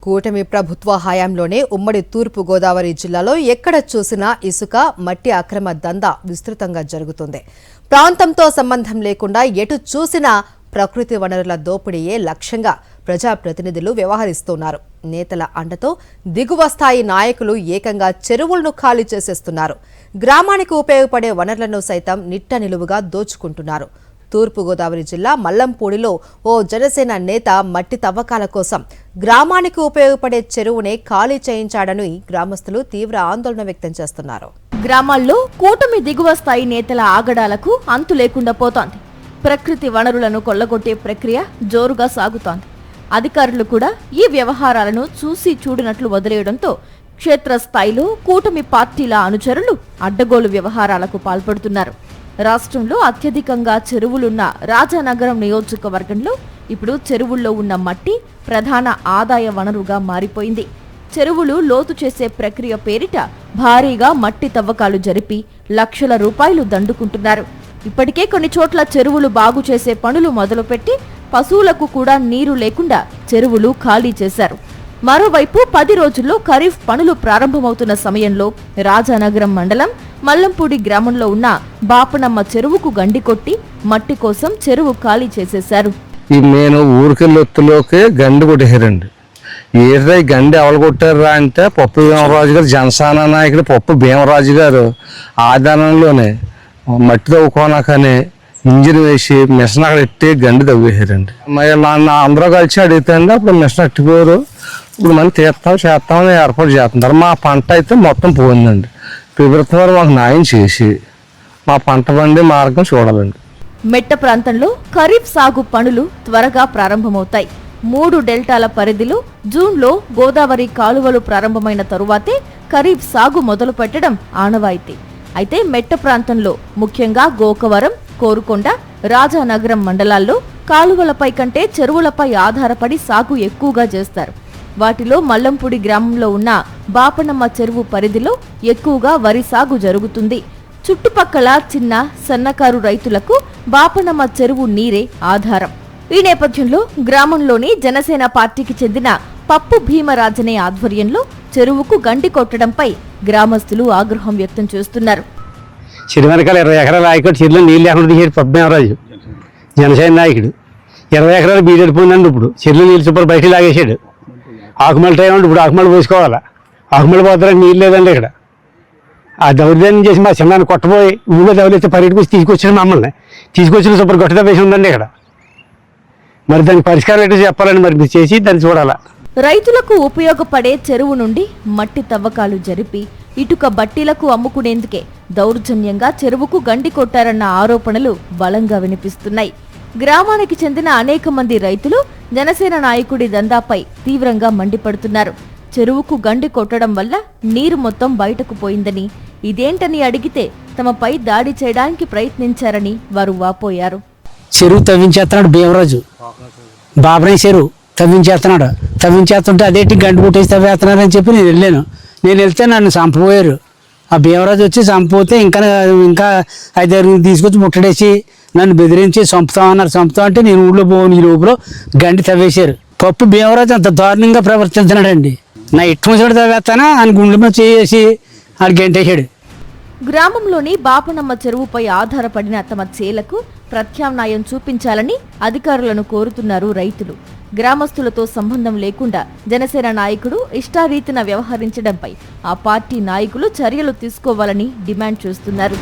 కూటమి ప్రభుత్వ హయాంలోనే ఉమ్మడి తూర్పు గోదావరి జిల్లాలో ఎక్కడ చూసినా ఇసుక మట్టి అక్రమ దందా విస్తృతంగా జరుగుతుంది. ప్రాంతంతో సంబంధం లేకుండా ఎటు చూసినా ప్రకృతి వనరుల దోపిడీయే లక్ష్యంగా ప్రజాప్రతినిధులు వ్యవహరిస్తున్నారు. నేతల అండతో దిగువ స్థాయి నాయకులు ఏకంగా చెరువులను ఖాళీ చేసేస్తున్నారు. గ్రామానికి ఉపయోగపడే వనరులను సైతం నిట్ట నిలువుగా దోచుకుంటున్నారు. తూర్పు గోదావరి జిల్లా మల్లంపూడిలో ఓ జనసేన నేత మట్టి తవ్వకాల కోసం గ్రామానికి ఉపయోగపడే చెరువునే ఖాళీ చేయించాడని గ్రామస్తులు తీవ్ర ఆందోళన వ్యక్తం చేస్తున్నారు. గ్రామాల్లో కూటమి దిగువ స్థాయి నేతల ఆగడాలకు అంతు లేకుండా పోతోంది. ప్రకృతి వనరులను కొల్లగొట్టే ప్రక్రియ జోరుగా సాగుతోంది. అధికారులు కూడా ఈ వ్యవహారాలను చూసి చూడనట్లు వదిలేయడంతో క్షేత్రస్థాయిలో కూటమి పార్టీల అనుచరులు అడ్డగోలు వ్యవహారాలకు పాల్పడుతున్నారు. రాష్ట్రంలో అత్యధికంగా చెరువులున్న రాజానగరం నియోజకవర్గంలో ఇప్పుడు చెరువుల్లో ఉన్న మట్టి ప్రధాన ఆదాయ వనరుగా మారిపోయింది. చెరువులు లోతు చేసే ప్రక్రియ పేరిట భారీగా మట్టి తవ్వకాలు జరిపి లక్షల రూపాయలు దండుకుంటున్నారు. ఇప్పటికే కొన్ని చోట్ల చెరువులు బాగు చేసే పనులు మొదలుపెట్టి పశువులకు కూడా నీరు లేకుండా చెరువులు ఖాళీ చేశారు. మరోవైపు 10 రోజుల్లో ఖరీఫ్ పనులు ప్రారంభమవుతున్న సమయంలో రాజానగరం మండలం మల్లంపూడి గ్రామంలో ఉన్న బాపనమ్మ చెరువుకు గండి కొట్టి మట్టి కోసం చెరువు ఖాళీ చేసేశారు. నేను ఊరికెళ్ళొత్తులోకి గండి కొట్టేశారండి. ఏదై గండి ఎవరు కొట్టారా అంటే పప్పు భీమరాజు గారు, జనసేన నాయకుడు పప్పు భీమరాజు గారు ఆదానంలోనే మట్టి తవ్వుకోనకని ఇంజిన్ వేసి మిషన్ అక్కడ ఎట్టి గండి తవ్వేశారండి. మరి నన్ను అందరూ కలిసి అడుగుతాండి. అప్పుడు మిషన్ అట్టిపోయారు. ఇప్పుడు మనం చేస్తామని ఏర్పాటు చేస్తున్నారు. మా పంట అయితే మొత్తం పోయిందండి. ప్రభుత్వం వారు మాకు న్యాయం చేసి మా పంట పండే మార్గం చూడాలండి. మెట్ట ప్రాంతంలో ఖరీఫ్ సాగు పనులు త్వరగా ప్రారంభమవుతాయి. 3 డెల్టాల పరిధిలో జూన్లో గోదావరి కాలువలు ప్రారంభమైన తరువాతే ఖరీఫ్ సాగు మొదలు పెట్టడం ఆనవాయితీ. అయితే మెట్ట ప్రాంతంలో ముఖ్యంగా గోకవరం, కోరుకొండ, రాజానగరం మండలాల్లో కాలువలపై కంటే చెరువులపై ఆధారపడి సాగు ఎక్కువగా చేస్తారు. వాటిలో మల్లంపూడి గ్రామంలో ఉన్న బాపనమ్మ చెరువు పరిధిలో ఎక్కువగా వరి సాగు జరుగుతుంది. చుట్టుపక్కల చిన్న సన్నకారు రైతులకు బాపనమ్మ చెరువు నీరే ఆధారం. ఈ నేపథ్యంలో గ్రామంలోని జనసేన పార్టీకి చెందిన పప్పు భీమరాజనే ఆధ్వర్యంలో చెరువుకు గండి కొట్టడంపై గ్రామస్తులు ఆగ్రహం వ్యక్తం చేస్తున్నారు. చెరువు వెనకాల 20 ఎకరాల నాయకుడు చెరువులో నీళ్ళు లేకుండా తీసేది పప్పు భీమరాజు, జనసేన నాయకుడు. 20 ఎకరాలు బీడెడిపోయిందండి. ఇప్పుడు చెరువులో నీళ్ళు సూపర్ బయటికి లాగేసాడు. ఆకుమల టైం అంటే ఇప్పుడు ఆకుమల పోసుకోవాలా. ఆకుమల పోతారని నీళ్ళు లేదండి ఇక్కడ. ఆ దౌర్జన్యం చేసి మా చిన్నాన్ని కొట్టబోయి ఊళ్ళో దౌలైతే పర్యటన తీసుకొచ్చిన మమ్మల్ని తీసుకొచ్చిన సూపర్ గొట్టద వేసి ఉందండి ఇక్కడ. మరి దానికి పరిష్కారం ఏంటో చెప్పాలని మరి మీరు చేసి దాన్ని చూడాలా. రైతులకు ఉపయోగపడే చెరువు నుండి మట్టి తవ్వకాలు జరిపి ఇటుక బట్టీలకు అమ్ముకునేందుకే దౌర్జన్యంగా చెరువుకు గండి కొట్టారన్న ఆరోపణలు బలంగా వినిపిస్తున్నాయి. గ్రామానికి చెందిన అనేక మంది రైతులు జనసేన నాయకుడి దందాపై తీవ్రంగా మండిపడుతున్నారు. చెరువుకు గండి కొట్టడం వల్ల నీరు మొత్తం బయటకు పోయిందని, ఇదేంటని అడిగితే తమపై దాడి చేయడానికి ప్రయత్నించారని వారు వాపోయారు. చెరువు తవ్వించేస్తున్నాడు భీమరాజు, బాబరాయ్ చెరువు తవ్వించేస్తుంటే అదేంటి గండి కొట్టేసి తవ్వేస్తున్నారని చెప్పి నేను వెళ్ళాను. నేను వెళ్తే నన్ను చంపబోయారు. ఆ భీమరాజు వచ్చి చంపపోతే ఇంకా 5 తీసుకొచ్చి ముట్టడేసి నన్ను బెదిరించి చంపుతాం అంటే నేను ఊళ్ళో పోను. ఈ లోపల గండి తవ్వేశారు. పప్పు భీమరాజు అంత దారుణంగా ప్రవర్తించినాడండి. నా ఇష్టం వచ్చినట్టు తవ్వేస్తానా అని గుండె మీద చేసి ఆడు గంటేశాడు. గ్రామంలోని బాపనమ్మ చెరువుపై ఆధారపడిన తమ చేలకు ప్రత్యామ్నాయం చూపించాలని అధికారులను కోరుతున్నారు రైతులు. గ్రామస్తులతో సంబంధం లేకుండా జనసేన నాయకుడు ఇష్టారీతిన వ్యవహరించడంపై ఆ పార్టీ నాయకులు చర్యలు తీసుకోవాలని డిమాండ్ చేస్తున్నారు.